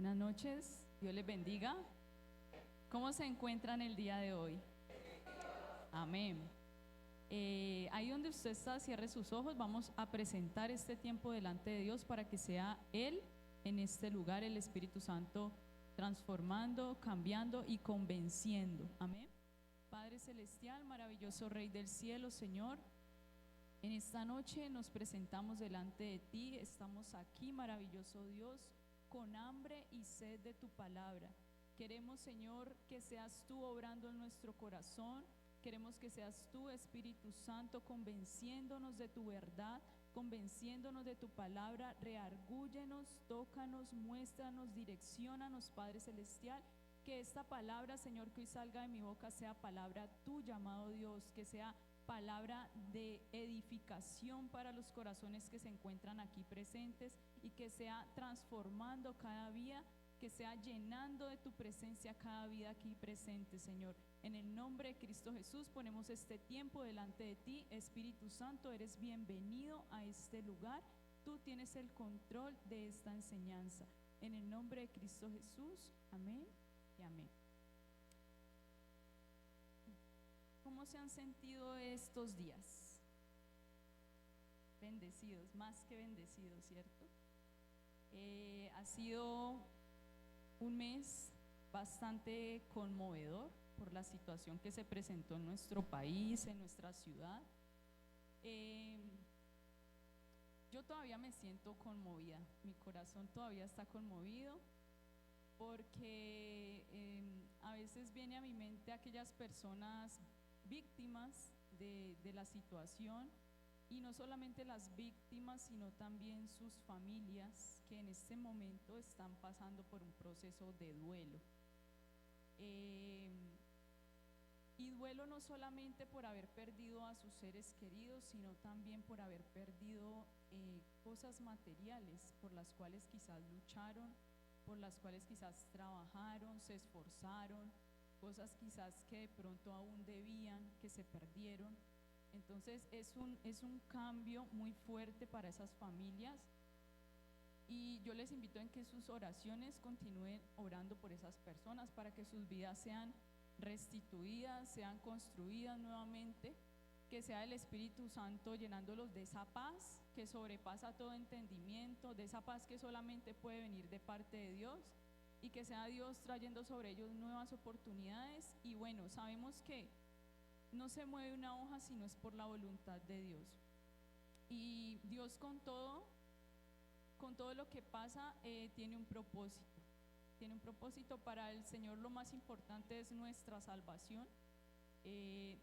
Buenas noches, Dios les bendiga. ¿Cómo se encuentran el día de hoy? Amén. Ahí donde usted está, cierre sus ojos. Vamos a presentar este tiempo delante de Dios para que sea Él en este lugar, el Espíritu Santo, transformando, cambiando y convenciendo. Amén. Padre Celestial, maravilloso Rey del cielo, Señor, en esta noche nos presentamos delante de ti. Estamos aquí, maravilloso Dios, con hambre y sed de tu palabra. Queremos, Señor, que seas tú obrando en nuestro corazón. Queremos que seas tú, Espíritu Santo, convenciéndonos de tu verdad, convenciéndonos de tu palabra. Reargúyenos, tócanos, muéstranos, direcciónanos, Padre Celestial. Que esta palabra, Señor, que hoy salga de mi boca sea palabra tuya, amado Dios, que sea palabra de edificación para los corazones que se encuentran aquí presentes, y que sea transformando cada día, que sea llenando de tu presencia cada vida aquí presente, Señor. En el nombre de Cristo Jesús ponemos este tiempo delante de ti. Espíritu Santo, eres bienvenido a este lugar. Tú tienes el control de esta enseñanza. En el nombre de Cristo Jesús, amén y amén. ¿Cómo se han sentido estos días? Bendecidos, más que bendecidos, ¿cierto? Ha sido un mes bastante conmovedor por la situación que se presentó en nuestro país, en nuestra ciudad. Yo todavía me siento conmovida, mi corazón todavía está conmovido, porque a veces viene a mi mente aquellas personas víctimas de la situación, y no solamente las víctimas, sino también sus familias que en este momento están pasando por un proceso de duelo. Y duelo no solamente por haber perdido a sus seres queridos, sino también por haber perdido cosas materiales por las cuales quizás lucharon, por las cuales quizás trabajaron, se esforzaron, cosas quizás que de pronto aún debían, que se perdieron. Entonces es un cambio muy fuerte para esas familias, y yo les invito en que sus oraciones continúen orando por esas personas, para que sus vidas sean restituidas, sean construidas nuevamente, que sea el Espíritu Santo llenándolos de esa paz que sobrepasa todo entendimiento, de esa paz que solamente puede venir de parte de Dios, y que sea Dios trayendo sobre ellos nuevas oportunidades. Y bueno, sabemos que no se mueve una hoja si no es por la voluntad de Dios, y Dios con todo lo que pasa tiene un propósito. Tiene un propósito. Para el Señor lo más importante es nuestra salvación.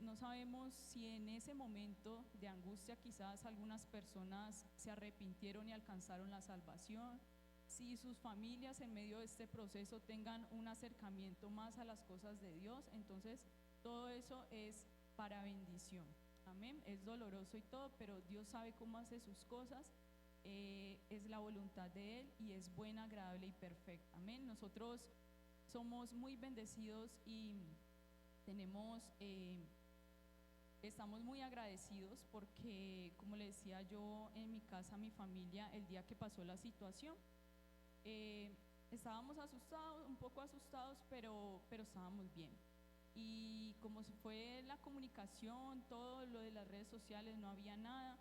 No sabemos si en ese momento de angustia quizás algunas personas se arrepintieron y alcanzaron la salvación, si sus familias en medio de este proceso tengan un acercamiento más a las cosas de Dios. Entonces todo eso es para bendición. Amén. Es doloroso y todo, pero Dios sabe cómo hace sus cosas. Es la voluntad de Él, y es buena, agradable y perfecta. Amén. Nosotros somos muy bendecidos y estamos muy agradecidos, porque, como le decía yo en mi casa, mi familia, el día que pasó la situación, estábamos asustados, un poco asustados, pero estábamos bien. Y como se fue la comunicación, todo lo de las redes sociales, no había nada.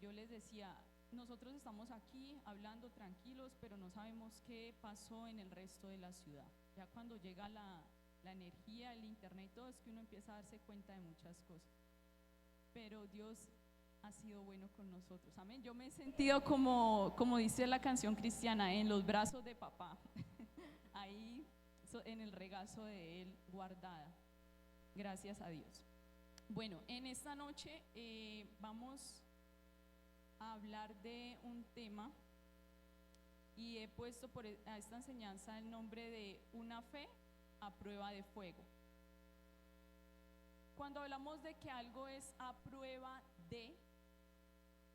Yo les decía, nosotros estamos aquí hablando tranquilos, pero no sabemos qué pasó en el resto de la ciudad. Ya cuando llega la energía, el internet y todo, es que uno empieza a darse cuenta de muchas cosas. Pero Dios ha sido bueno con nosotros. Amén. Yo me he sentido como dice la canción cristiana, en los brazos de papá, ahí en el regazo de Él, guardada. Gracias a Dios. Bueno, en esta noche vamos a hablar de un tema, y he puesto a esta enseñanza el nombre de una fe a prueba de fuego. Cuando hablamos de que algo es a prueba de,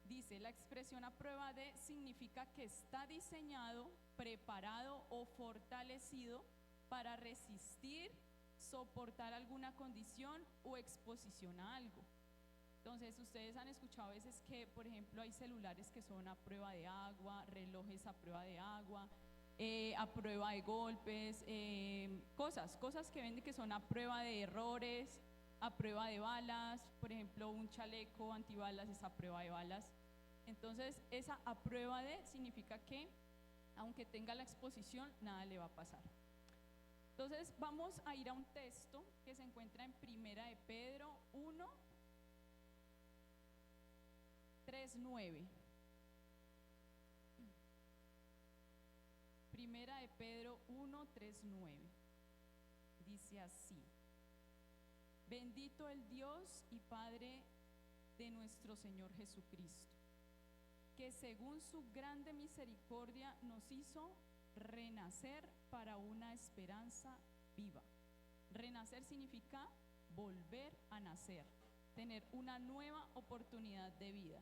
dice la expresión a prueba de, significa que está diseñado, preparado o fortalecido para resistir, soportar alguna condición o exposición a algo. Entonces ustedes han escuchado a veces que, por ejemplo, hay celulares que son a prueba de agua, relojes a prueba de agua, a prueba de golpes, cosas que venden que son a prueba de errores, a prueba de balas. Por ejemplo, un chaleco antibalas es a prueba de balas. Entonces, esa a prueba de significa que aunque tenga la exposición, nada le va a pasar. Entonces, vamos a ir a un texto que se encuentra en Primera de Pedro 1, 3, 9. Primera de Pedro 1, 3, 9. Dice así: bendito el Dios y Padre de nuestro Señor Jesucristo, que según su grande misericordia nos hizo renacer para una esperanza viva. Renacer significa volver a nacer, tener una nueva oportunidad de vida.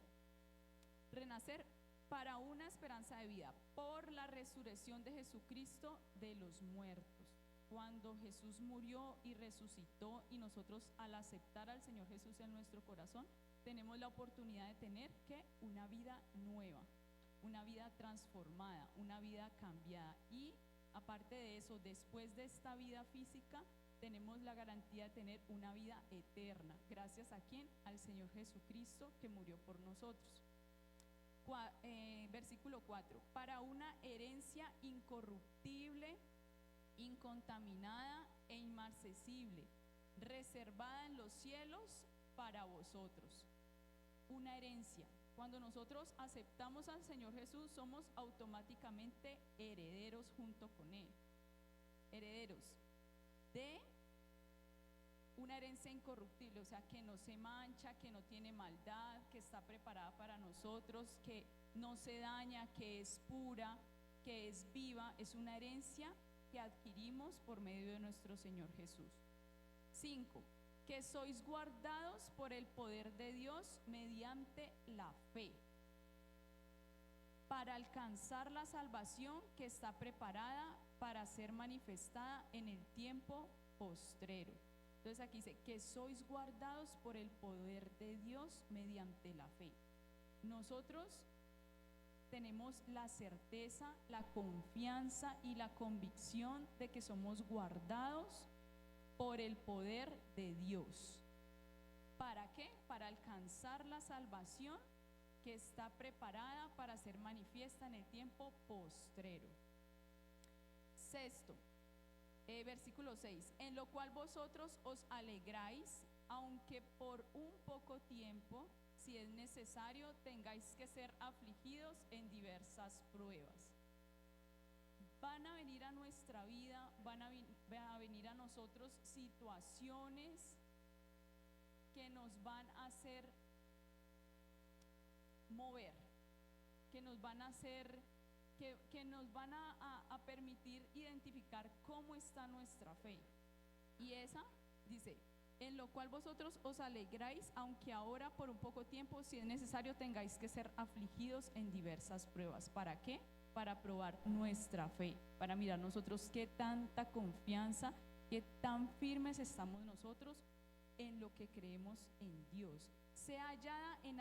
Renacer para una esperanza de vida por la resurrección de Jesucristo de los muertos. Cuando Jesús murió y resucitó, y nosotros al aceptar al Señor Jesús en nuestro corazón, tenemos la oportunidad de tener una vida nueva, una vida transformada, una vida cambiada. Y aparte de eso, después de esta vida física, tenemos la garantía de tener una vida eterna. ¿Gracias a quién? Al Señor Jesucristo, que murió por nosotros. Versículo 4: para una herencia incorruptible, incontaminada e inmarcesible, reservada en los cielos para vosotros. Una herencia. Cuando nosotros aceptamos al Señor Jesús, somos automáticamente herederos junto con Él. Herederos de una herencia incorruptible, o sea, que no se mancha, que no tiene maldad, que está preparada para nosotros, que no se daña, que es pura, que es viva. Es una herencia que adquirimos por medio de nuestro Señor Jesús. 5. Que sois guardados por el poder de Dios mediante la fe, para alcanzar la salvación que está preparada para ser manifestada en el tiempo postrero. Entonces aquí dice que sois guardados por el poder de Dios mediante la fe. Nosotros tenemos la certeza, la confianza y la convicción de que somos guardados por el poder de Dios. ¿Para qué? Para alcanzar la salvación que está preparada para ser manifiesta en el tiempo postrero. 6. Versículo 6: en lo cual vosotros os alegráis, aunque por un poco tiempo, si es necesario, tengáis que ser afligidos en diversas pruebas. Van a venir a nuestra vida, van a venir a nosotros situaciones que nos van a hacer mover, que nos van a hacer, que nos van a permitir identificar cómo está nuestra fe. Y esa dice: en lo cual vosotros os alegráis, aunque ahora por un poco tiempo, si es necesario, tengáis que ser afligidos en diversas pruebas. ¿Para qué? Para probar nuestra fe, para mirar nosotros qué tanta confianza, qué tan firmes estamos nosotros en lo que creemos en Dios. Sea hallada en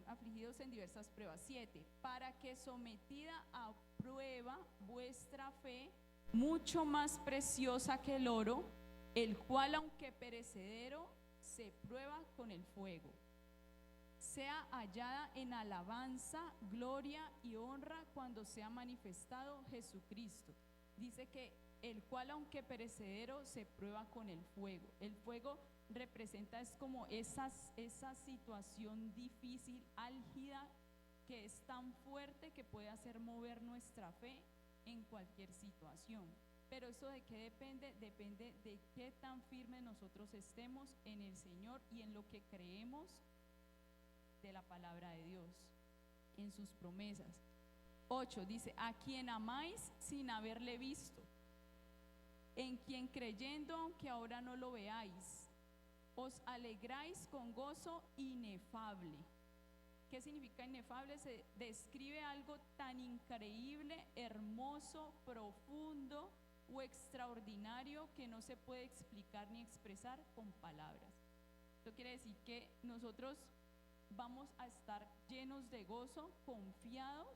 afligidos en diversas pruebas. 7. Para que sometida a prueba vuestra fe, mucho más preciosa que el oro, el cual aunque perecedero, se prueba con el fuego, sea hallada en alabanza, gloria y honra cuando sea manifestado Jesucristo. Dice que el cual aunque perecedero, se prueba con el fuego. El fuego representa, es como esa situación difícil, álgida, que es tan fuerte que puede hacer mover nuestra fe en cualquier situación. Pero eso ¿de qué depende? Depende de qué tan firmes nosotros estemos en el Señor y en lo que creemos de la palabra de Dios, en sus promesas. 8 dice: a quien amáis sin haberle visto, en quien creyendo, aunque ahora no lo veáis, os alegráis con gozo inefable. ¿Qué significa inefable? Se describe algo tan increíble, hermoso, profundo o extraordinario que no se puede explicar ni expresar con palabras. Esto quiere decir que nosotros vamos a estar llenos de gozo, confiados,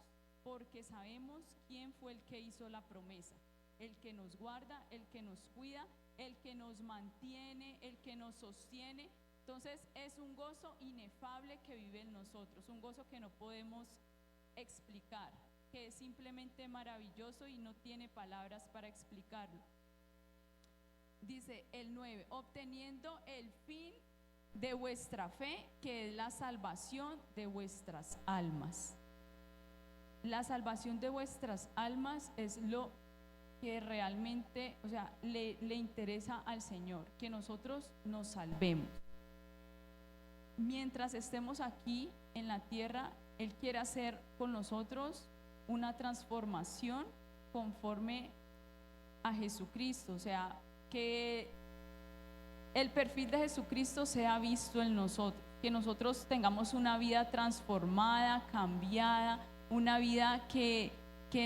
porque sabemos quién fue el que hizo la promesa, el que nos guarda, el que nos cuida, el que nos mantiene, el que nos sostiene. Entonces es un gozo inefable que vive en nosotros, un gozo que no podemos explicar, que es simplemente maravilloso y no tiene palabras para explicarlo. Dice el 9, obteniendo el fin de vuestra fe, que es la salvación de vuestras almas. La salvación de vuestras almas es lo que realmente, o sea, le interesa al Señor, que nosotros nos salvemos. Mientras estemos aquí en la tierra, Él quiere hacer con nosotros una transformación conforme a Jesucristo, o sea, que el perfil de Jesucristo sea visto en nosotros, que nosotros tengamos una vida transformada, cambiada, una vida que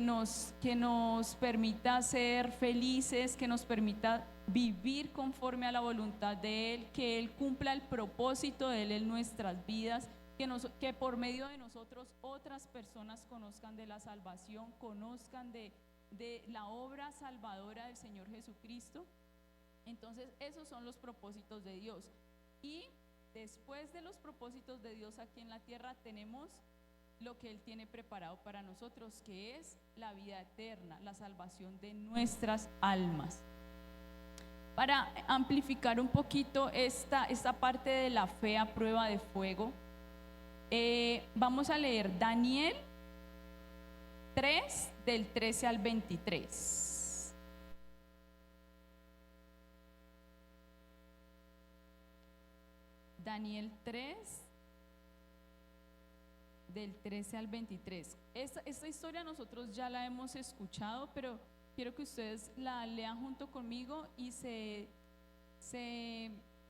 nos permita ser felices, que nos permita vivir conforme a la voluntad de Él, que Él cumpla el propósito de Él en nuestras vidas, que por medio de nosotros otras personas conozcan de la salvación, conozcan de la obra salvadora del Señor Jesucristo. Entonces esos son los propósitos de Dios. Y después de los propósitos de Dios aquí en la tierra tenemos lo que Él tiene preparado para nosotros, que es la vida eterna, la salvación de nuestras almas. Para amplificar un poquito esta parte de la fe a prueba de fuego, vamos a leer Daniel 3, del 13 al 23. Daniel 3, del 13 al 23. Esta historia nosotros ya la hemos escuchado, pero quiero que ustedes la lean junto conmigo y se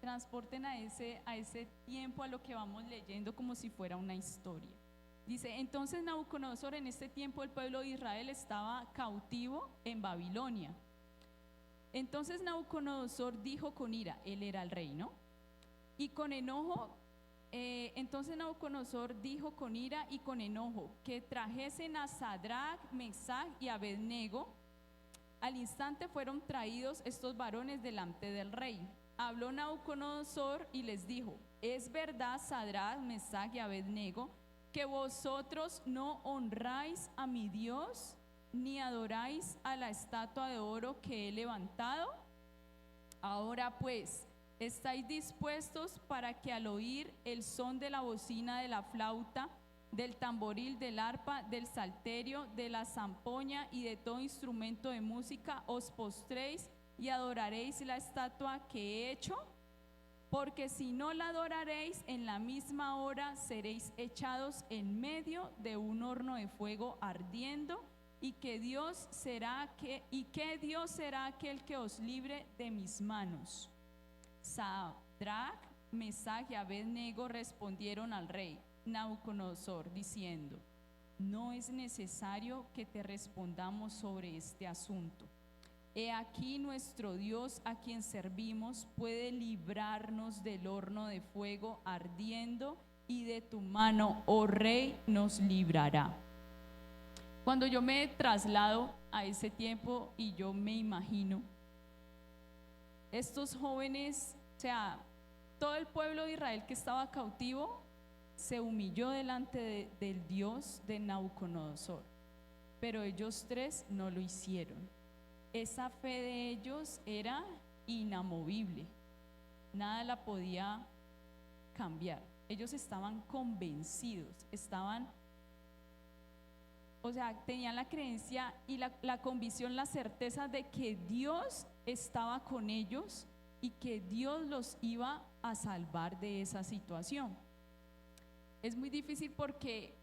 transporten a ese tiempo, a lo que vamos leyendo, como si fuera una historia. Dice, entonces Nabucodonosor, en este tiempo el pueblo de Israel estaba cautivo en Babilonia. Entonces Nabucodonosor dijo con ira, él era el rey, ¿no? Y con enojo, entonces Nabucodonosor dijo con ira y con enojo que trajesen a Sadrach, Mesach y Abednego. Al instante fueron traídos estos varones delante del rey. Habló Nabucodonosor y les dijo, es verdad, Sadrach, Mesach y Abednego, que vosotros no honráis a mi Dios, ni adoráis a la estatua de oro que he levantado. Ahora pues, ¿estáis dispuestos para que al oír el son de la bocina, de la flauta, del tamboril, del arpa, del salterio, de la zampoña y de todo instrumento de música, os postréis y adoraréis la estatua que he hecho? Porque si no la adoraréis, en la misma hora seréis echados en medio de un horno de fuego ardiendo, y que Dios será aquel que os libre de mis manos. Sadrach, Mesach y Abednego respondieron al rey Nabucodonosor diciendo, no es necesario que te respondamos sobre este asunto. He aquí nuestro Dios, a quien servimos, puede librarnos del horno de fuego ardiendo, y de tu mano, oh rey, nos librará. Cuando yo me traslado a ese tiempo y yo me imagino estos jóvenes, o sea, todo el pueblo de Israel que estaba cautivo se humilló delante del Dios de Nabucodonosor, pero ellos tres no lo hicieron. Esa fe de ellos era inamovible, nada la podía cambiar. Ellos estaban convencidos, tenían la creencia y la convicción, la certeza de que Dios estaba con ellos y que Dios los iba a salvar de esa situación. Es muy difícil porque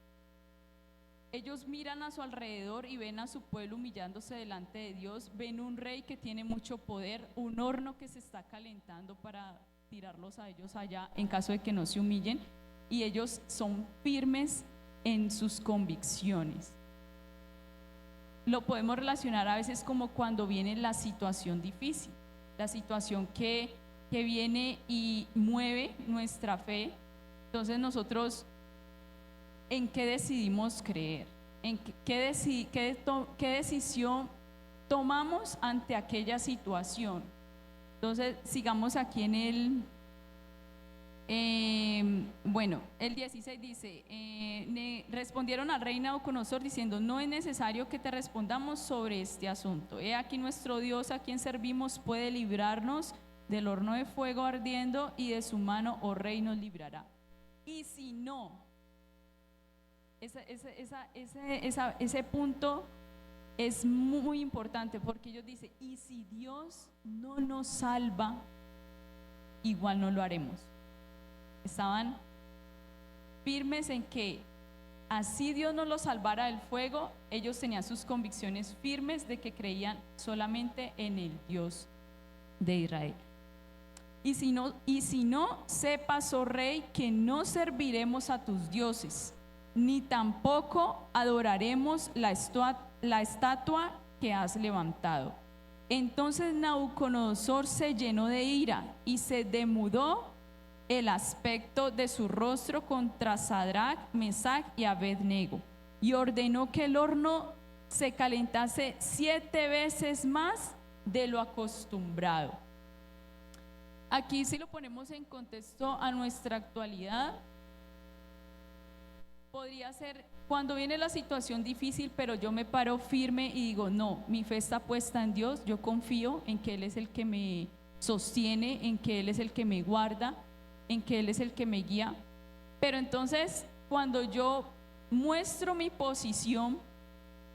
ellos miran a su alrededor y ven a su pueblo humillándose delante de Dios, ven un rey que tiene mucho poder, un horno que se está calentando para tirarlos a ellos allá en caso de que no se humillen, y ellos son firmes en sus convicciones. Lo podemos relacionar a veces como cuando viene la situación difícil, la situación que viene y mueve nuestra fe, Entonces nosotros, ¿en qué decidimos creer? ¿En qué decisión tomamos ante aquella situación? Entonces, sigamos aquí en el 16 dice, respondieron al rey Nabucodonosor diciendo, no es necesario que te respondamos sobre este asunto. He aquí nuestro Dios a quien servimos puede librarnos del horno de fuego ardiendo y de su mano, oh rey, nos librará. Y si no, ese punto es muy importante porque ellos dicen, y si Dios no nos salva, igual no lo haremos. Estaban firmes en que así Dios no los salvara del fuego, ellos tenían sus convicciones firmes de que creían solamente en el Dios de Israel. Y si no, sepas, oh rey, que no serviremos a tus dioses, ni tampoco adoraremos la estatua que has levantado. Entonces Nabucodonosor se llenó de ira y se demudó el aspecto de su rostro contra Sadrach, Mesach y Abednego, y ordenó que el horno se calentase 7 veces más de lo acostumbrado. Aquí, si lo ponemos en contexto a nuestra actualidad, podría ser cuando viene la situación difícil, pero yo me paro firme y digo, no, mi fe está puesta en Dios, yo confío en que Él es el que me sostiene, en que Él es el que me guarda, en que Él es el que me guía. Pero entonces, cuando yo muestro mi posición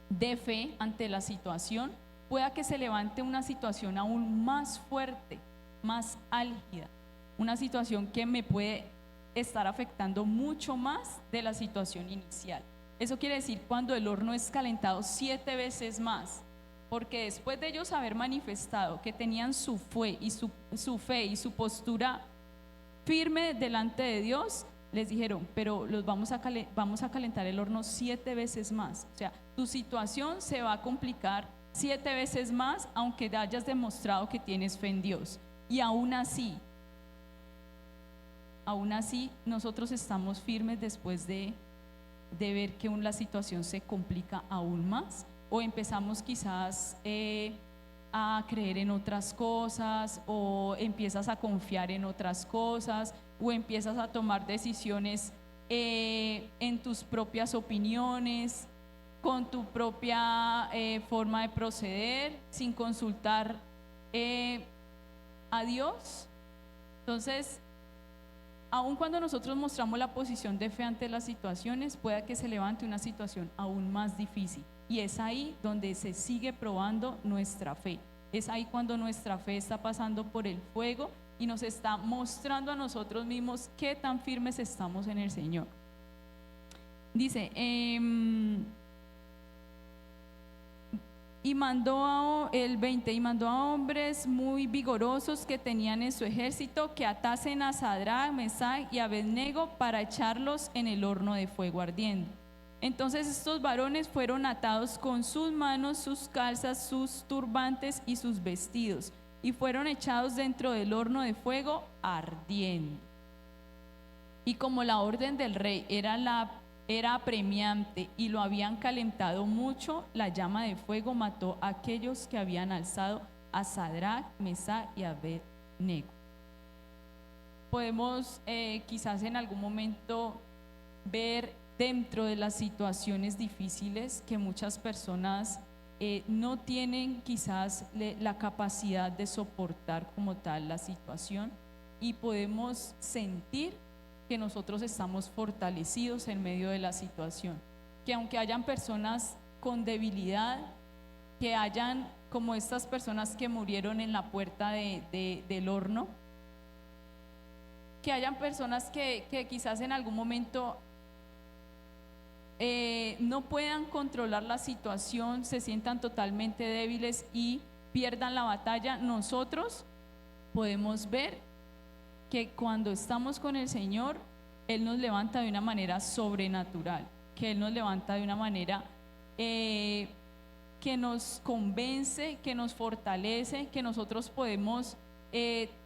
de fe ante la situación, pueda que se levante una situación aún más fuerte, más álgida, una situación que me puede estar afectando mucho más de la situación inicial. Eso quiere decir cuando el horno es calentado 7 veces más, porque después de ellos haber manifestado que tenían su fe y su postura firme delante de Dios, les dijeron, pero vamos a calentar el horno 7 veces más. O sea, tu situación se va a complicar 7 veces más, aunque hayas demostrado que tienes fe en Dios. Y aún así nosotros estamos firmes después de ver que la situación se complica aún más, o empezamos quizás a creer en otras cosas, o empiezas a confiar en otras cosas, o empiezas a tomar decisiones en tus propias opiniones, con tu propia forma de proceder, sin consultar a Dios. Entonces, aun cuando nosotros mostramos la posición de fe ante las situaciones, pueda que se levante una situación aún más difícil, y es ahí donde se sigue probando nuestra fe. Es ahí cuando nuestra fe está pasando por el fuego y nos está mostrando a nosotros mismos qué tan firmes estamos en el Señor. Dice, y mandó a hombres muy vigorosos que tenían en su ejército que atasen a Sadrach, Mesach y Abednego para echarlos en el horno de fuego ardiendo. Entonces estos varones fueron atados con sus manos, sus calzas, sus turbantes y sus vestidos, y fueron echados dentro del horno de fuego ardiendo. Y como la orden del rey era apremiante y lo habían calentado mucho, la llama de fuego mató a aquellos que habían alzado a Sadrach, Mesach y Abednego. Podemos quizás en algún momento ver dentro de las situaciones difíciles que muchas personas no tienen quizás la capacidad de soportar como tal la situación, y podemos sentir que nosotros estamos fortalecidos en medio de la situación, que aunque hayan personas con debilidad, que hayan como estas personas que murieron en la puerta del horno, que hayan personas que quizás en algún momento no puedan controlar la situación, se sientan totalmente débiles y pierdan la batalla, nosotros podemos ver que cuando estamos con el Señor, Él nos levanta de una manera sobrenatural, que Él nos levanta de una manera que nos convence, que nos fortalece, que nosotros podemos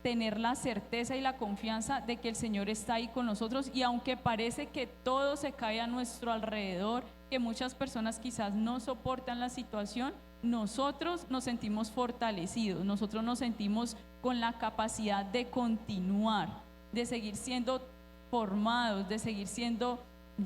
tener la certeza y la confianza de que el Señor está ahí con nosotros, y aunque parece que todo se cae a nuestro alrededor, que muchas personas quizás no soportan la situación, nosotros nos sentimos fortalecidos, nosotros nos sentimos con la capacidad de continuar, de seguir siendo formados, de seguir siendo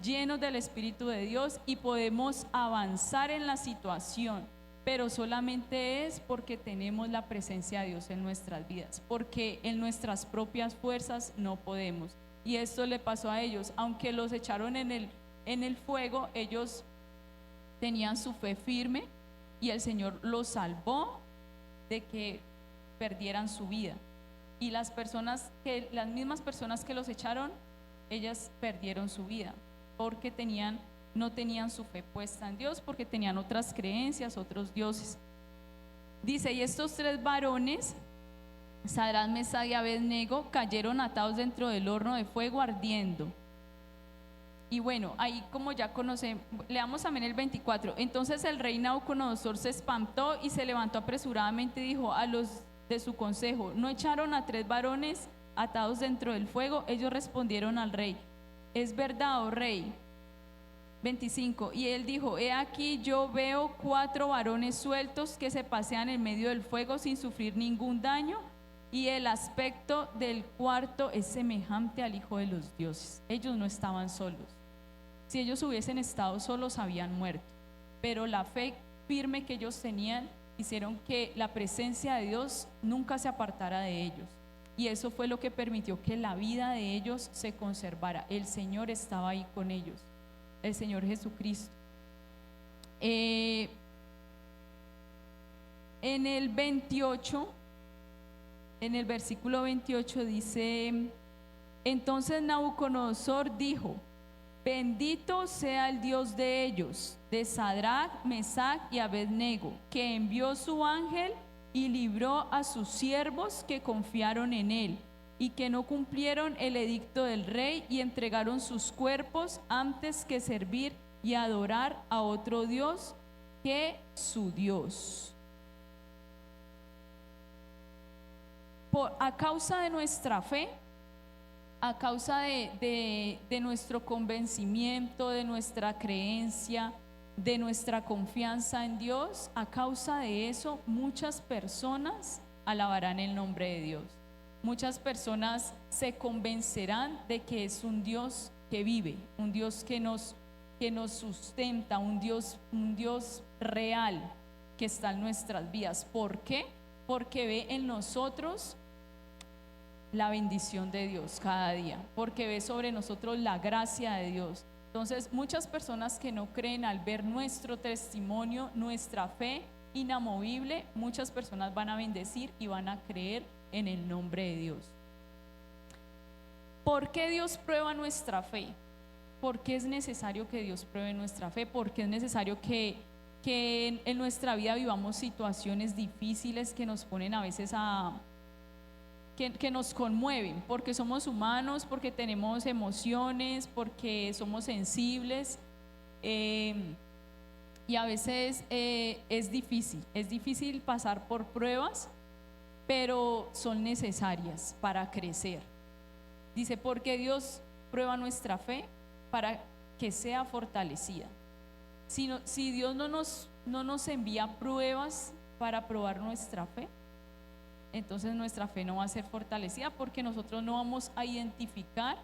llenos del Espíritu de Dios, y podemos avanzar en la situación, pero solamente es porque tenemos la presencia de Dios en nuestras vidas, porque en nuestras propias fuerzas no podemos. Y esto le pasó a ellos, aunque los echaron en el fuego, ellos tenían su fe firme y el Señor los salvó de que perdieran su vida. Y las mismas personas que los echaron, ellas perdieron su vida porque no tenían su fe puesta en Dios, porque tenían otras creencias, otros dioses. Dice: y estos 3 varones, Sadrac, Mesach y Abed-nego, cayeron atados dentro del horno de fuego ardiendo. Y bueno, ahí como ya conocemos, leamos también el 24. Entonces el rey Nabucodonosor se espantó y se levantó apresuradamente y dijo a los de su consejo: ¿no echaron a 3 varones atados dentro del fuego? Ellos respondieron al rey: es verdad, oh rey. 25. Y él dijo: he aquí, yo veo 4 varones sueltos que se pasean en medio del fuego sin sufrir ningún daño, y el aspecto del cuarto es semejante al Hijo de los dioses. Ellos no estaban solos. Si ellos hubiesen estado solos, habían muerto, pero la fe firme que ellos tenían hicieron que la presencia de Dios nunca se apartara de ellos, y eso fue lo que permitió que la vida de ellos se conservara. El Señor estaba ahí con ellos, el Señor Jesucristo. En el 28, en el versículo 28 dice: entonces Nabucodonosor dijo: bendito sea el Dios de ellos, de Sadrac, Mesach y Abed-nego, que envió su ángel y libró a sus siervos que confiaron en él y que no cumplieron el edicto del rey y entregaron sus cuerpos antes que servir y adorar a otro Dios que su Dios. A causa de nuestra fe, a causa de nuestro convencimiento, de nuestra creencia, de nuestra confianza en Dios, a causa de eso muchas personas alabarán el nombre de Dios. Muchas personas se convencerán de que es un Dios que vive, un Dios que nos sustenta, un Dios real que está en nuestras vidas. ¿Por qué? Porque ve en nosotros la bendición de Dios cada día, porque ve sobre nosotros la gracia de Dios. Entonces muchas personas que no creen, al ver nuestro testimonio, nuestra fe inamovible, muchas personas van a bendecir y van a creer en el nombre de Dios. ¿Por qué Dios prueba nuestra fe? ¿Por qué es necesario que Dios pruebe nuestra fe? ¿Por qué es necesario que en nuestra vida vivamos situaciones difíciles que nos ponen a veces que nos conmueven? Porque somos humanos, porque tenemos emociones, porque somos sensibles, y a veces es difícil pasar por pruebas, pero son necesarias para crecer. Dice: porque Dios prueba nuestra fe para que sea fortalecida. Si Dios no nos envía pruebas para probar nuestra fe, entonces nuestra fe no va a ser fortalecida, porque nosotros no vamos a identificar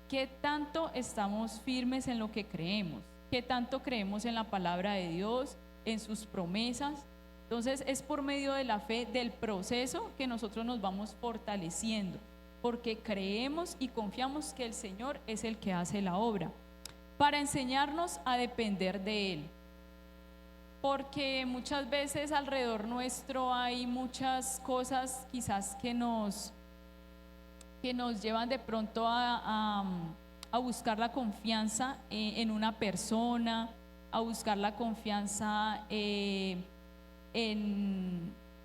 qué tanto estamos firmes en lo que creemos, qué tanto creemos en la palabra de Dios, en sus promesas. Entonces es por medio de la fe, del proceso, que nosotros nos vamos fortaleciendo, porque creemos y confiamos que el Señor es el que hace la obra, para enseñarnos a depender de Él. Porque muchas veces alrededor nuestro hay muchas cosas quizás que nos llevan de pronto a buscar la confianza en una persona, a buscar la confianza en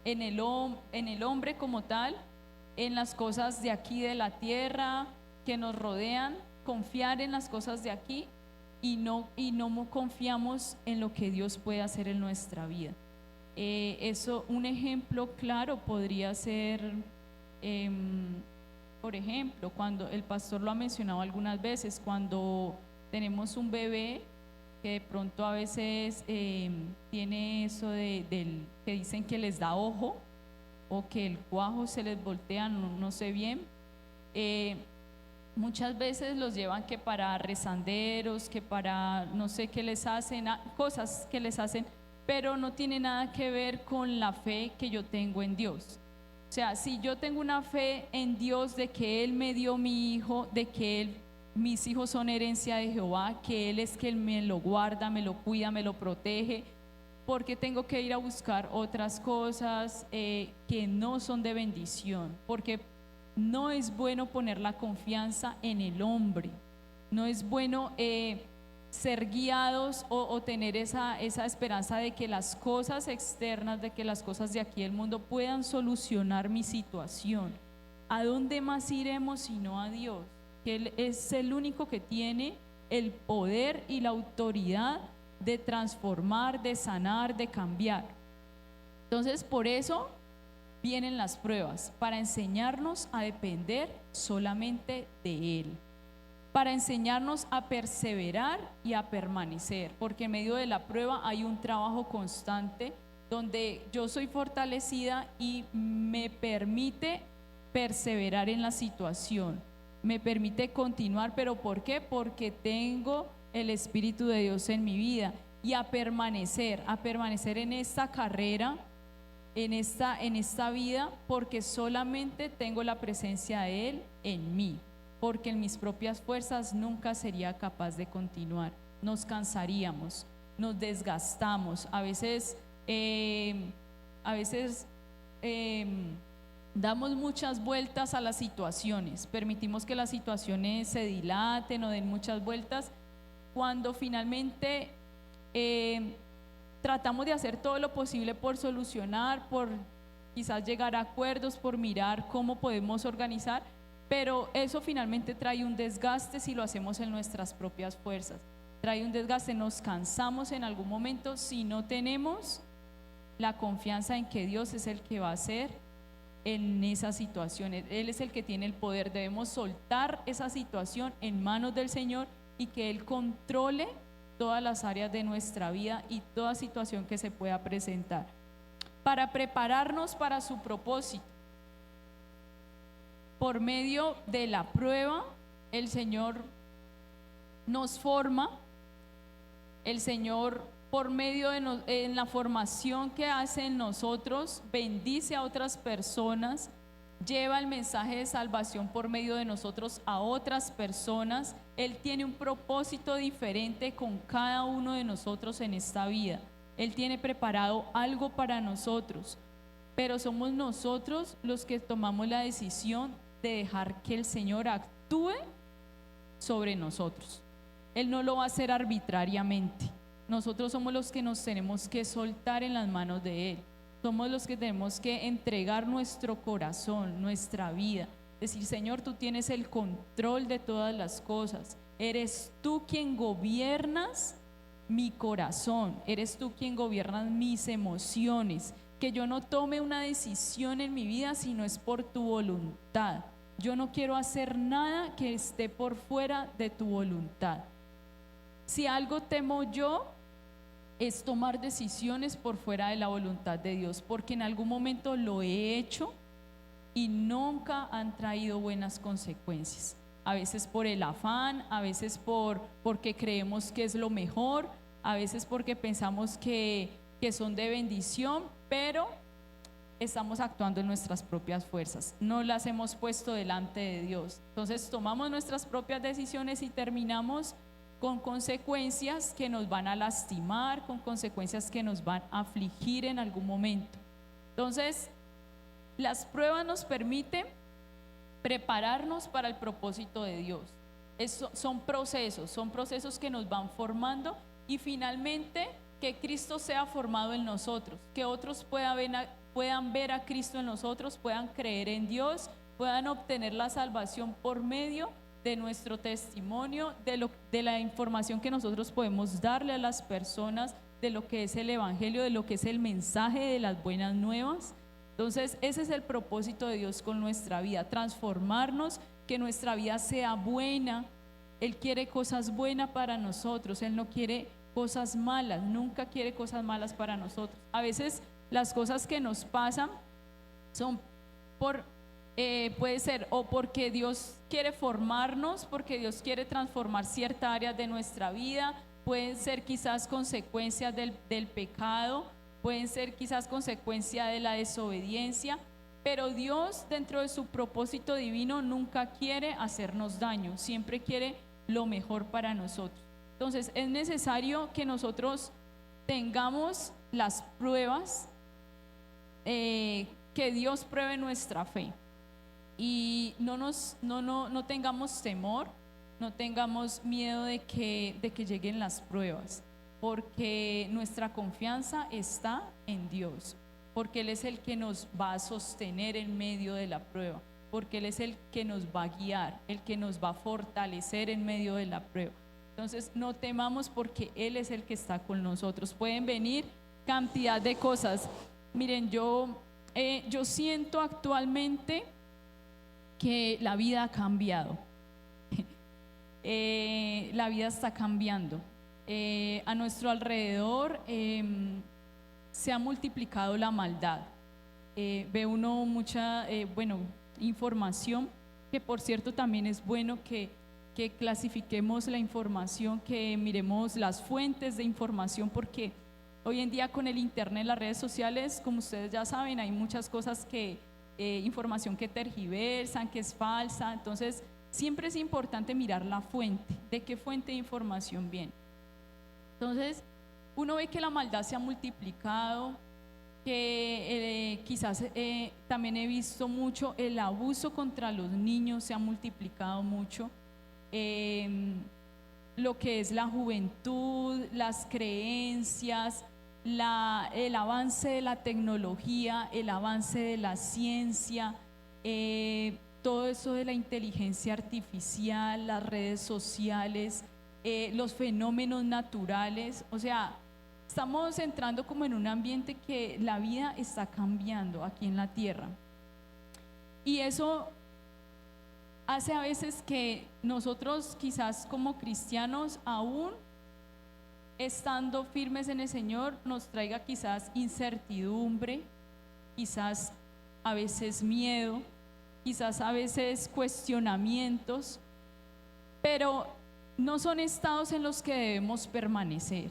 el hombre como tal, en las cosas de aquí de la tierra que nos rodean, confiar en las cosas de aquí y no confiamos en lo que Dios puede hacer en nuestra vida. Un ejemplo claro podría ser Por ejemplo, cuando el pastor lo ha mencionado algunas veces, cuando tenemos un bebé que de pronto a veces tiene eso que dicen que les da ojo o que el cuajo se les voltea, no sé bien. Muchas veces los llevan que para rezanderos, que para no sé qué les hacen, cosas que les hacen, pero no tiene nada que ver con la fe que yo tengo en Dios. O sea, si yo tengo una fe en Dios de que Él me dio mi hijo, de que mis hijos son herencia de Jehová, que Él es quien me lo guarda, me lo cuida, me lo protege, porque tengo que ir a buscar otras cosas que no son de bendición, porque no es bueno poner la confianza en el hombre, no es bueno ser guiados o tener esa esperanza de que las cosas externas, de que las cosas de aquí del mundo puedan solucionar mi situación. ¿A dónde más iremos sino a Dios? Que Él es el único que tiene el poder y la autoridad de transformar, de sanar, de cambiar. Entonces, por eso vienen las pruebas, para enseñarnos a depender solamente de Él, para enseñarnos a perseverar y a permanecer, porque en medio de la prueba hay un trabajo constante donde yo soy fortalecida y me permite perseverar en la situación, me permite continuar. ¿Pero por qué? Porque tengo el Espíritu de Dios en mi vida. Y a permanecer en esta carrera, en esta vida, porque solamente tengo la presencia de Él en mí, porque en mis propias fuerzas nunca sería capaz de continuar. Nos cansaríamos, nos desgastamos, a veces damos muchas vueltas a las situaciones, permitimos que las situaciones se dilaten o den muchas vueltas, cuando finalmente tratamos de hacer todo lo posible por solucionar, por quizás llegar a acuerdos, por mirar cómo podemos organizar, pero eso finalmente trae un desgaste si lo hacemos en nuestras propias fuerzas, trae un desgaste, nos cansamos en algún momento si no tenemos la confianza en que Dios es el que va a hacer en esas situaciones. Él es el que tiene el poder. Debemos soltar esa situación en manos del Señor y que Él controle todas las áreas de nuestra vida y toda situación que se pueda presentar, para prepararnos para su propósito. Por medio de la prueba, el Señor nos forma, el Señor, por medio de en la formación que hace en nosotros, bendice a otras personas, lleva el mensaje de salvación por medio de nosotros a otras personas. Él tiene un propósito diferente con cada uno de nosotros en esta vida. Él tiene preparado algo para nosotros, pero somos nosotros los que tomamos la decisión de dejar que el Señor actúe sobre nosotros. Él no lo va a hacer arbitrariamente. Nosotros somos los que nos tenemos que soltar en las manos de Él. Somos los que tenemos que entregar nuestro corazón, nuestra vida. Decir: Señor, tú tienes el control de todas las cosas. Eres tú quien gobiernas mi corazón. Eres tú quien gobiernas mis emociones. Que yo no tome una decisión en mi vida si no es por tu voluntad. Yo no quiero hacer nada que esté por fuera de tu voluntad. Si algo temo yo, es tomar decisiones por fuera de la voluntad de Dios, porque en algún momento lo he hecho y nunca han traído buenas consecuencias. A veces por el afán, a veces porque creemos que es lo mejor, a veces porque pensamos que son de bendición, pero estamos actuando en nuestras propias fuerzas, no las hemos puesto delante de Dios. Entonces tomamos nuestras propias decisiones y terminamos con consecuencias que nos van a lastimar, con consecuencias que nos van a afligir en algún momento. Entonces, las pruebas nos permiten prepararnos para el propósito de Dios. Son procesos que nos van formando, y finalmente que Cristo sea formado en nosotros, que otros puedan ver a Cristo en nosotros, puedan creer en Dios, puedan obtener la salvación por medio de nuestro testimonio, de la información que nosotros podemos darle a las personas, de lo que es el Evangelio, de lo que es el mensaje de las buenas nuevas. Entonces, ese es el propósito de Dios con nuestra vida, transformarnos, que nuestra vida sea buena. Él quiere cosas buenas para nosotros, Él no quiere cosas malas, nunca quiere cosas malas para nosotros. A veces las cosas que nos pasan son puede ser o porque Dios quiere formarnos, porque Dios quiere transformar ciertas áreas de nuestra vida, pueden ser quizás consecuencias del pecado, pueden ser quizás consecuencia de la desobediencia, pero Dios dentro de su propósito divino nunca quiere hacernos daño, siempre quiere lo mejor para nosotros. Entonces es necesario que nosotros tengamos las pruebas, que Dios pruebe nuestra fe y no tengamos temor, no tengamos miedo de que lleguen las pruebas, porque nuestra confianza está en Dios, porque Él es el que nos va a sostener en medio de la prueba, porque Él es el que nos va a guiar, el que nos va a fortalecer en medio de la prueba. Entonces no temamos porque Él es el que está con nosotros. Pueden venir cantidad de cosas. Miren, yo siento actualmente que la vida ha cambiado. La vida está cambiando. A nuestro alrededor se ha multiplicado la maldad. Ve uno mucha información, que por cierto también es bueno que clasifiquemos la información, que miremos las fuentes de información, porque hoy en día con el internet, las redes sociales, como ustedes ya saben, hay muchas cosas información que tergiversan, que es falsa. Entonces siempre es importante mirar la fuente, de qué fuente de información viene. Entonces uno ve que la maldad se ha multiplicado, que quizás también he visto mucho el abuso contra los niños, se ha multiplicado mucho. Lo que es la juventud, las creencias, el avance de la tecnología, el avance de la ciencia, todo eso de la inteligencia artificial, las redes sociales, los fenómenos naturales. O sea, estamos entrando como en un ambiente que la vida está cambiando aquí en la tierra, y eso hace a veces que nosotros quizás como cristianos, aún estando firmes en el Señor, nos traiga quizás incertidumbre, quizás a veces miedo, quizás a veces cuestionamientos, pero no son estados en los que debemos permanecer.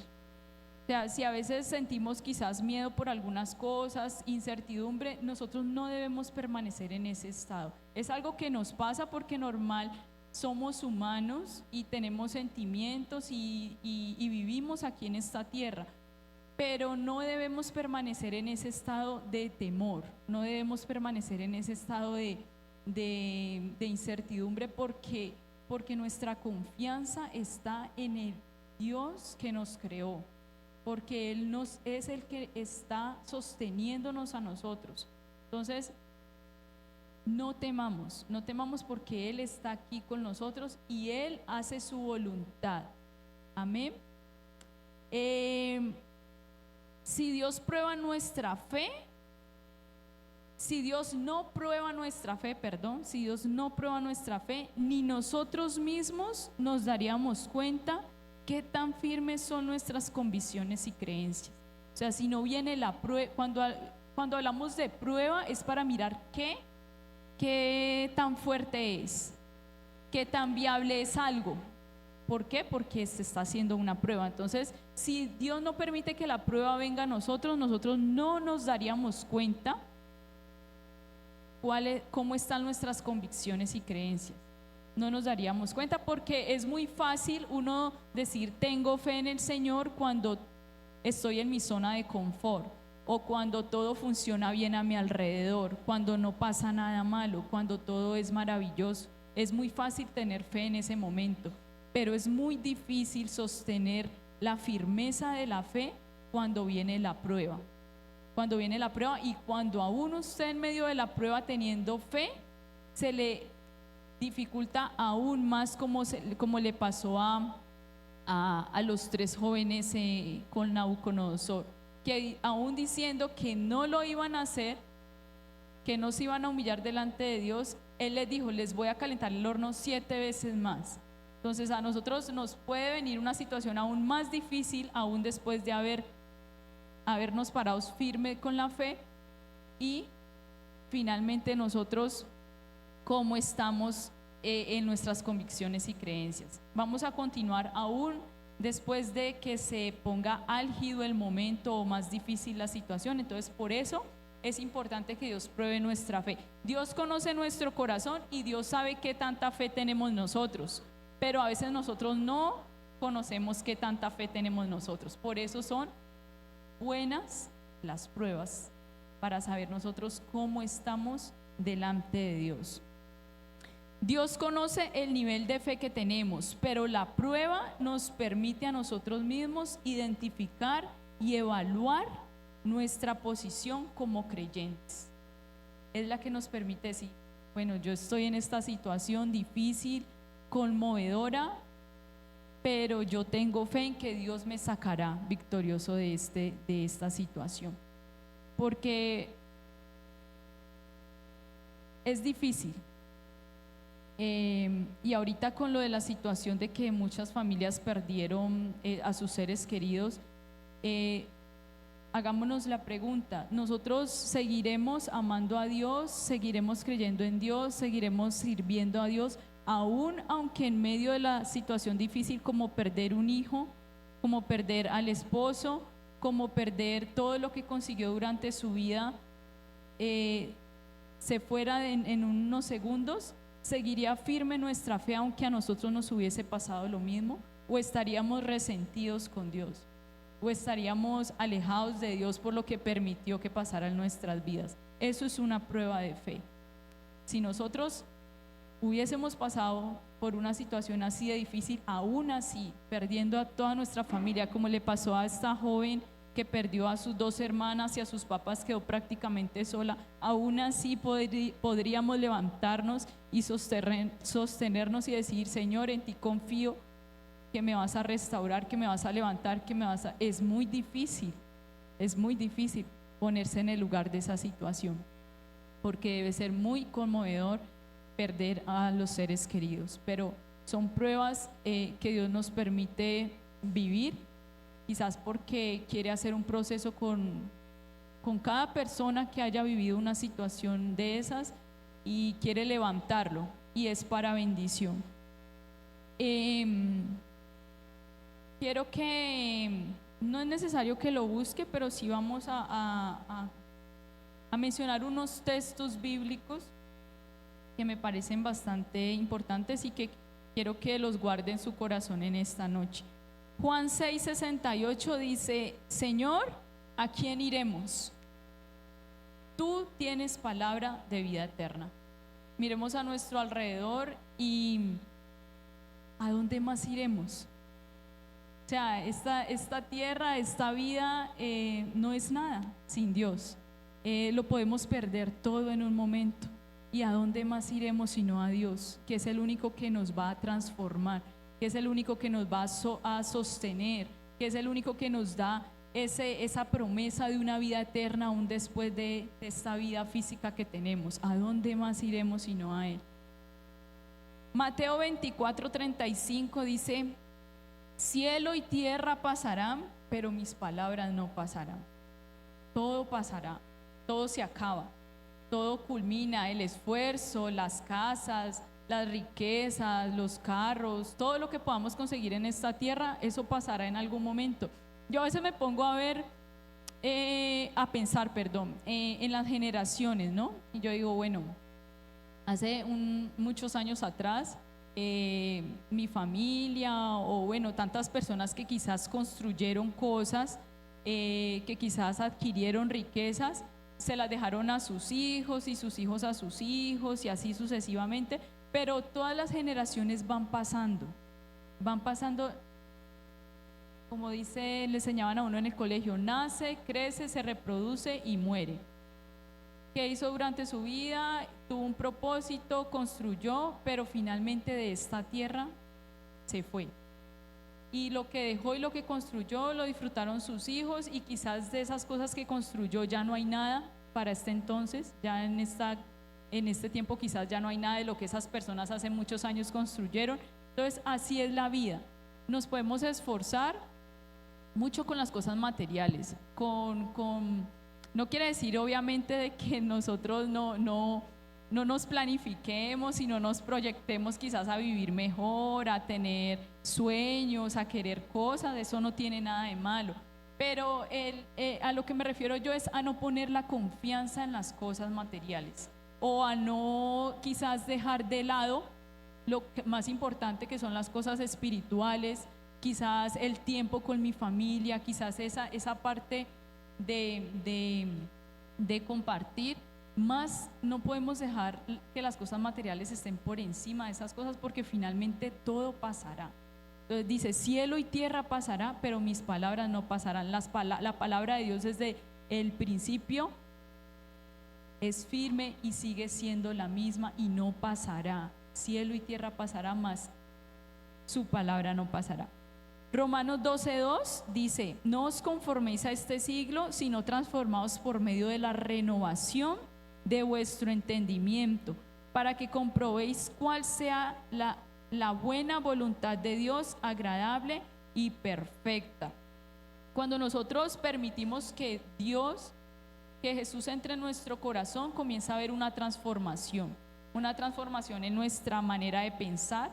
O sea, si a veces sentimos quizás miedo por algunas cosas, incertidumbre, nosotros no debemos permanecer en ese estado. Es algo que nos pasa porque normal, somos humanos y tenemos sentimientos y vivimos aquí en esta tierra, pero no debemos permanecer en ese estado de temor, no debemos permanecer en ese estado de incertidumbre, porque nuestra confianza está en el Dios que nos creó, porque Él es el que está sosteniéndonos a nosotros. Entonces no temamos porque Él está aquí con nosotros y Él hace su voluntad. Amén. Si Dios prueba nuestra fe, si Dios no prueba nuestra fe, ni nosotros mismos nos daríamos cuenta qué tan firmes son nuestras convicciones y creencias. O sea, si no viene la prueba, cuando hablamos de prueba es para mirar qué tan fuerte es, qué tan viable es algo. ¿Por qué? Porque se está haciendo una prueba. Entonces, si Dios no permite que la prueba venga a nosotros no nos daríamos cuenta cómo están nuestras convicciones y creencias. No nos daríamos cuenta, porque es muy fácil uno decir tengo fe en el Señor cuando estoy en mi zona de confort, o cuando todo funciona bien a mi alrededor, cuando no pasa nada malo, cuando todo es maravilloso. Es muy fácil tener fe en ese momento, pero es muy difícil sostener la firmeza de la fe cuando viene la prueba. Cuando viene la prueba, y cuando aún usted en medio de la prueba teniendo fe, se le dificulta aún más, como le pasó a los 3 jóvenes con Nabucodonosor, que aún diciendo que no lo iban a hacer, que no se iban a humillar delante de Dios, Él les dijo, les voy a calentar el horno 7 veces más. Entonces a nosotros nos puede venir una situación aún más difícil, aún después de habernos parados firme con la fe, y finalmente nosotros cómo estamos en nuestras convicciones y creencias. Vamos a continuar aún después de que se ponga álgido el momento o más difícil la situación. Entonces por eso es importante que Dios pruebe nuestra fe. Dios conoce nuestro corazón y Dios sabe qué tanta fe tenemos nosotros, pero a veces nosotros no conocemos qué tanta fe tenemos nosotros. Por eso son buenas las pruebas, para saber nosotros cómo estamos delante de Dios. Dios conoce el nivel de fe que tenemos, pero la prueba nos permite a nosotros mismos identificar y evaluar nuestra posición como creyentes. Es la que nos permite decir, bueno, yo estoy en esta situación difícil, conmovedora, pero yo tengo fe en que Dios me sacará victorioso de esta situación. Porque es difícil. Y ahorita con lo de la situación de que muchas familias perdieron a sus seres queridos, hagámonos la pregunta, ¿nosotros seguiremos amando a Dios, seguiremos creyendo en Dios, seguiremos sirviendo a Dios, aún aunque en medio de la situación difícil como perder un hijo, como perder al esposo, como perder todo lo que consiguió durante su vida, se fuera en unos segundos? ¿Seguiría firme nuestra fe aunque a nosotros nos hubiese pasado lo mismo? ¿O estaríamos resentidos con Dios? ¿O estaríamos alejados de Dios por lo que permitió que pasara en nuestras vidas? Eso es una prueba de fe. Si nosotros hubiésemos pasado por una situación así de difícil, aún así, perdiendo a toda nuestra familia, como le pasó a esta joven que perdió a sus 2 hermanas y a sus papás, quedó prácticamente sola, aún así podríamos levantarnos y sostenernos y decir, Señor, en ti confío, que me vas a restaurar, que me vas a levantar, que me vas a... Es muy difícil ponerse en el lugar de esa situación, porque debe ser muy conmovedor perder a los seres queridos, pero son pruebas que Dios nos permite vivir, quizás porque quiere hacer un proceso con cada persona que haya vivido una situación de esas y quiere levantarlo, y es para bendición. Quiero que, no es necesario que lo busque, pero sí vamos a mencionar unos textos bíblicos que me parecen bastante importantes y que quiero que los guarde en su corazón en esta noche. Juan 6:68 dice, Señor, ¿a quién iremos? Tú tienes palabra de vida eterna. Miremos a nuestro alrededor y ¿a dónde más iremos? O sea, esta tierra, esta vida no es nada sin Dios. Lo podemos perder todo en un momento. ¿Y a dónde más iremos sino a Dios, que es el único que nos va a transformar, que es el único que nos va a sostener, que es el único que nos da esa promesa de una vida eterna aún después de esta vida física que tenemos? ¿A dónde más iremos sino a Él? Mateo 24:35 dice, cielo y tierra pasarán, pero mis palabras no pasarán. Todo pasará, todo se acaba, todo culmina, el esfuerzo, las casas, las riquezas, los carros, todo lo que podamos conseguir en esta tierra, eso pasará en algún momento. Yo a veces me pongo a ver, a pensar, en las generaciones, ¿no? Y yo digo, bueno, hace muchos años atrás, mi familia o bueno, tantas personas que quizás construyeron cosas, que quizás adquirieron riquezas, se las dejaron a sus hijos y sus hijos a sus hijos y así sucesivamente, pero todas las generaciones van pasando, como le enseñaban a uno en el colegio, nace, crece, se reproduce y muere. ¿Qué hizo durante su vida? Tuvo un propósito, construyó, pero finalmente de esta tierra se fue. Y lo que dejó y lo que construyó lo disfrutaron sus hijos, y quizás de esas cosas que construyó ya no hay nada, para este entonces, ya en este tiempo quizás ya no hay nada de lo que esas personas hace muchos años construyeron. Entonces así es la vida, nos podemos esforzar mucho con las cosas materiales, no quiere decir obviamente de que nosotros no nos planifiquemos y no nos proyectemos quizás a vivir mejor, a tener sueños, a querer cosas, eso no tiene nada de malo. Pero a lo que me refiero yo es a no poner la confianza en las cosas materiales o a no quizás dejar de lado lo más importante, que son las cosas espirituales, quizás el tiempo con mi familia, quizás esa parte de compartir. Más no podemos dejar que las cosas materiales estén por encima de esas cosas, porque finalmente todo pasará. Entonces dice, cielo y tierra pasará, pero mis palabras no pasarán. La palabra de Dios desde el principio es firme y sigue siendo la misma y no pasará. Cielo y tierra pasará, más su palabra no pasará. Romanos 12:2 dice, no os conforméis a este siglo, sino transformaos por medio de la renovación de vuestro entendimiento, para que comprobéis cuál sea la buena voluntad de Dios, agradable y perfecta. Cuando nosotros permitimos que Jesús entre en nuestro corazón, comienza a haber una transformación en nuestra manera de pensar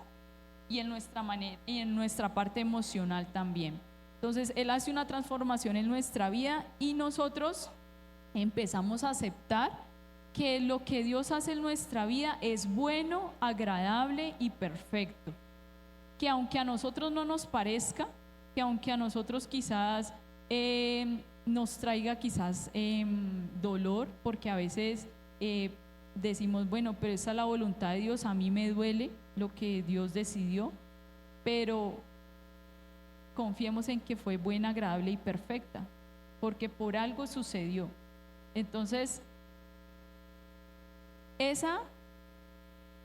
y en nuestra parte emocional también. Entonces Él hace una transformación en nuestra vida y nosotros empezamos a aceptar que lo que Dios hace en nuestra vida es bueno, agradable y perfecto. Que aunque a nosotros no nos parezca, que aunque a nosotros quizás nos traiga quizás dolor, porque a veces decimos, bueno, pero esa es la voluntad de Dios, a mí me duele lo que Dios decidió, pero confiemos en que fue buena, agradable y perfecta, porque por algo sucedió. Entonces, esa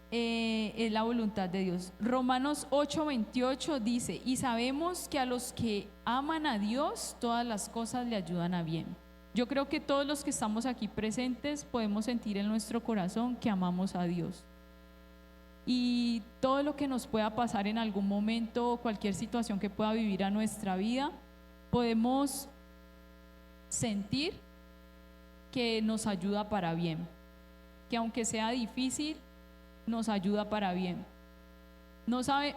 es la voluntad de Dios. Romanos 8:28 dice, y sabemos que a los que aman a Dios, todas las cosas le ayudan a bien. Yo creo que todos los que estamos aquí presentes podemos sentir en nuestro corazón que amamos a Dios. Y todo lo que nos pueda pasar en algún momento, cualquier situación que pueda vivir a nuestra vida, podemos sentir que nos ayuda para bien, que aunque sea difícil, nos ayuda para bien.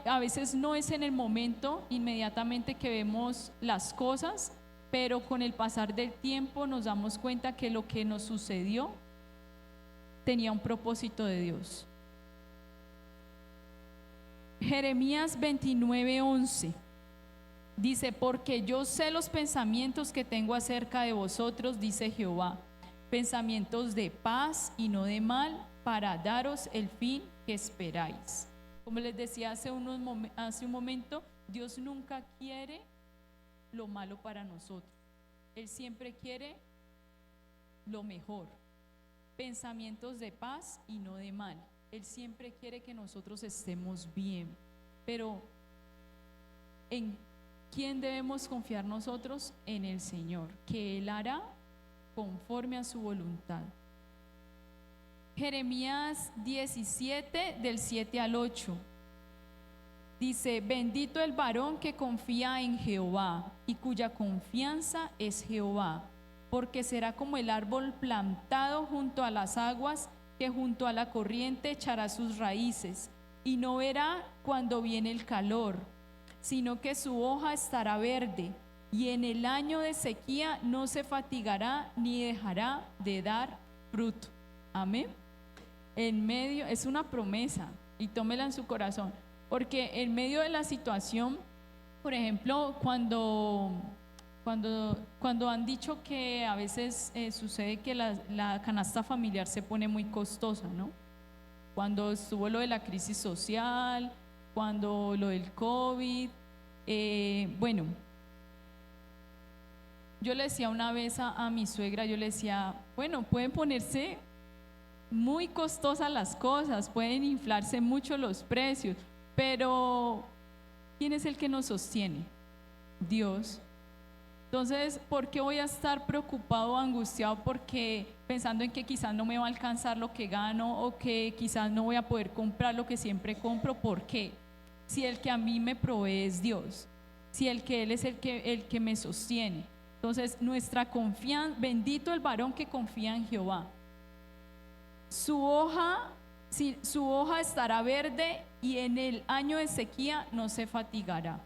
A veces no es en el momento inmediatamente que vemos las cosas, pero con el pasar del tiempo nos damos cuenta que lo que nos sucedió tenía un propósito de Dios. Jeremías 29:11 dice, porque yo sé los pensamientos que tengo acerca de vosotros, dice Jehová, pensamientos de paz y no de mal, para daros el fin que esperáis. Como les decía hace un momento, Dios nunca quiere lo malo para nosotros. Él siempre quiere lo mejor, pensamientos de paz y no de mal. Él siempre quiere que nosotros estemos bien. Pero ¿en quién debemos confiar nosotros? En el Señor, que Él hará conforme a su voluntad. Jeremías 17 del 7 al 8 dice, bendito el varón que confía en Jehová y cuya confianza es Jehová, porque será como el árbol plantado junto a las aguas, que junto a la corriente echará sus raíces y no verá cuando viene el calor, sino que su hoja estará verde, y en el año de sequía no se fatigará ni dejará de dar fruto. Amén. Es una promesa, y tómela en su corazón, porque en medio de la situación, por ejemplo, cuando han dicho que a veces sucede que la canasta familiar se pone muy costosa, ¿no? Cuando estuvo lo de la crisis social, cuando lo del COVID, bueno, yo le decía una vez a mi suegra, yo le decía, bueno, pueden ponerse muy costosas las cosas, pueden inflarse mucho los precios, pero ¿quién es el que nos sostiene? Dios. Entonces, ¿por qué voy a estar preocupado o angustiado porque pensando en que quizás no me va a alcanzar lo que gano o que quizás no voy a poder comprar lo que siempre compro. ¿Por qué? Si el que a mí me provee es Dios, si Él es el que me sostiene. Entonces nuestra confianza, bendito el varón que confía en Jehová. Su hoja estará verde y en el año de sequía no se fatigará,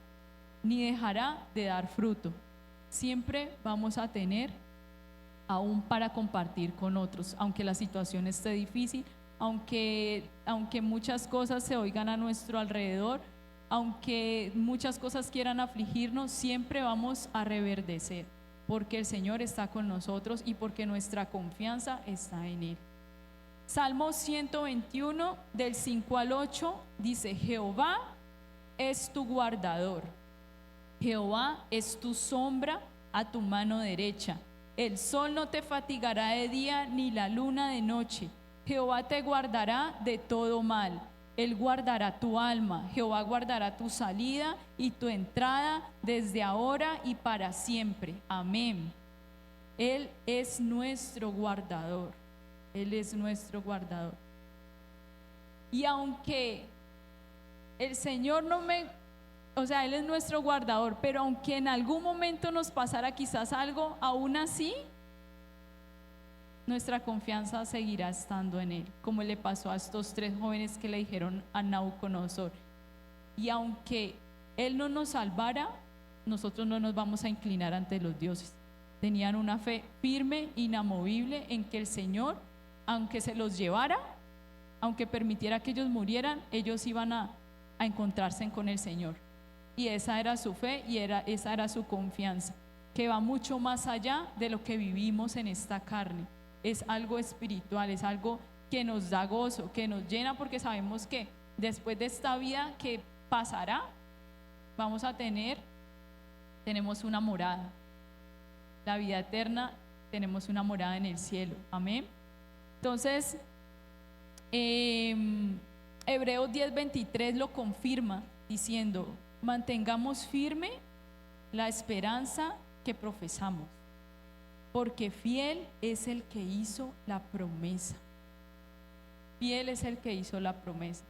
ni dejará de dar fruto. Siempre vamos a tener aún para compartir con otros, aunque la situación esté difícil, aunque muchas cosas se oigan a nuestro alrededor, aunque muchas cosas quieran afligirnos, siempre vamos a reverdecer, porque el Señor está con nosotros y porque nuestra confianza está en Él. Salmo 121 del 5 al 8 dice: Jehová es tu guardador, Jehová es tu sombra a tu mano derecha. El sol no te fatigará de día ni la luna de noche. Jehová te guardará de todo mal. Él guardará tu alma. Jehová guardará tu salida y tu entrada desde ahora y para siempre. Amén. Él es nuestro guardador. Él es nuestro guardador. Y aunque el Señor Él es nuestro guardador, pero aunque en algún momento nos pasara quizás algo, aún así nuestra confianza seguirá estando en Él, como le pasó a estos 3 jóvenes que le dijeron a Nabucodonosor. Y aunque Él no nos salvara, nosotros no nos vamos a inclinar ante los dioses. Tenían una fe firme, inamovible en que el Señor, aunque se los llevara, aunque permitiera que ellos murieran, ellos iban a encontrarse con el Señor. Y esa era su fe y esa era su confianza, que va mucho más allá de lo que vivimos en esta carne. Es algo espiritual, es algo que nos da gozo, que nos llena, porque sabemos que después de esta vida que pasará, tenemos una morada. La vida eterna, tenemos una morada en el cielo. Amén. Entonces, Hebreos 10:23 lo confirma diciendo: mantengamos firme la esperanza que profesamos, porque fiel es el que hizo la promesa. Fiel es el que hizo la promesa.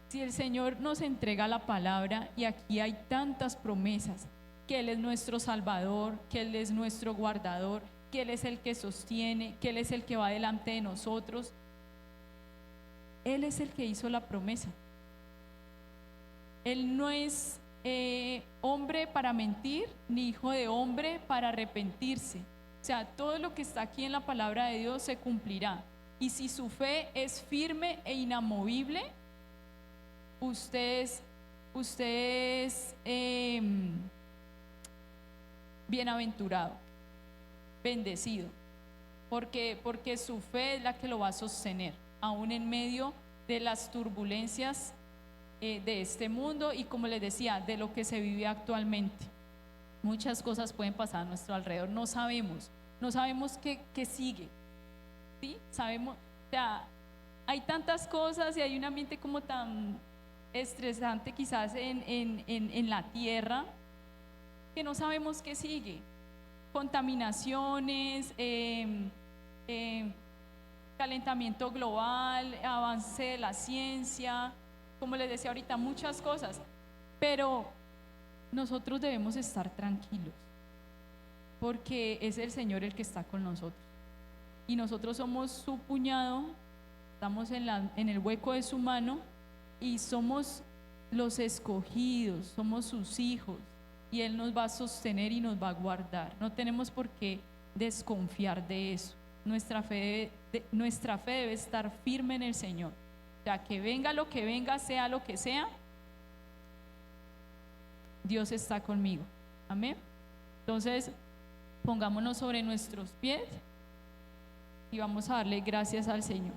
Si el Señor nos entrega la palabra, y aquí hay tantas promesas, que Él es nuestro Salvador, que Él es nuestro guardador, que Él es el que sostiene, que Él es el que va delante de nosotros. Él es el que hizo la promesa. Él no es hombre para mentir, ni hijo de hombre para arrepentirse. O sea, todo lo que está aquí en la palabra de Dios se cumplirá. Y si su fe es firme e inamovible, usted es bienaventurado, bendecido, porque su fe es la que lo va a sostener, aún en medio de las turbulencias de este mundo y, como les decía, de lo que se vive actualmente. Muchas cosas pueden pasar a nuestro alrededor, no sabemos qué sigue, ¿sí? Sabemos, o sea, hay tantas cosas y hay un ambiente como tan estresante quizás en la tierra, que no sabemos qué sigue. Contaminaciones, calentamiento global, avance de la ciencia, como les decía ahorita, muchas cosas, pero nosotros debemos estar tranquilos, porque es el Señor el que está con nosotros, y nosotros somos su puñado, estamos en el hueco de su mano, y somos los escogidos, somos sus hijos, y Él nos va a sostener y nos va a guardar. No tenemos por qué desconfiar de eso. Nuestra fe debe estar firme en el Señor. O sea, que venga lo que venga, sea lo que sea, Dios está conmigo. Amén. Entonces, pongámonos sobre nuestros pies y vamos a darle gracias al Señor.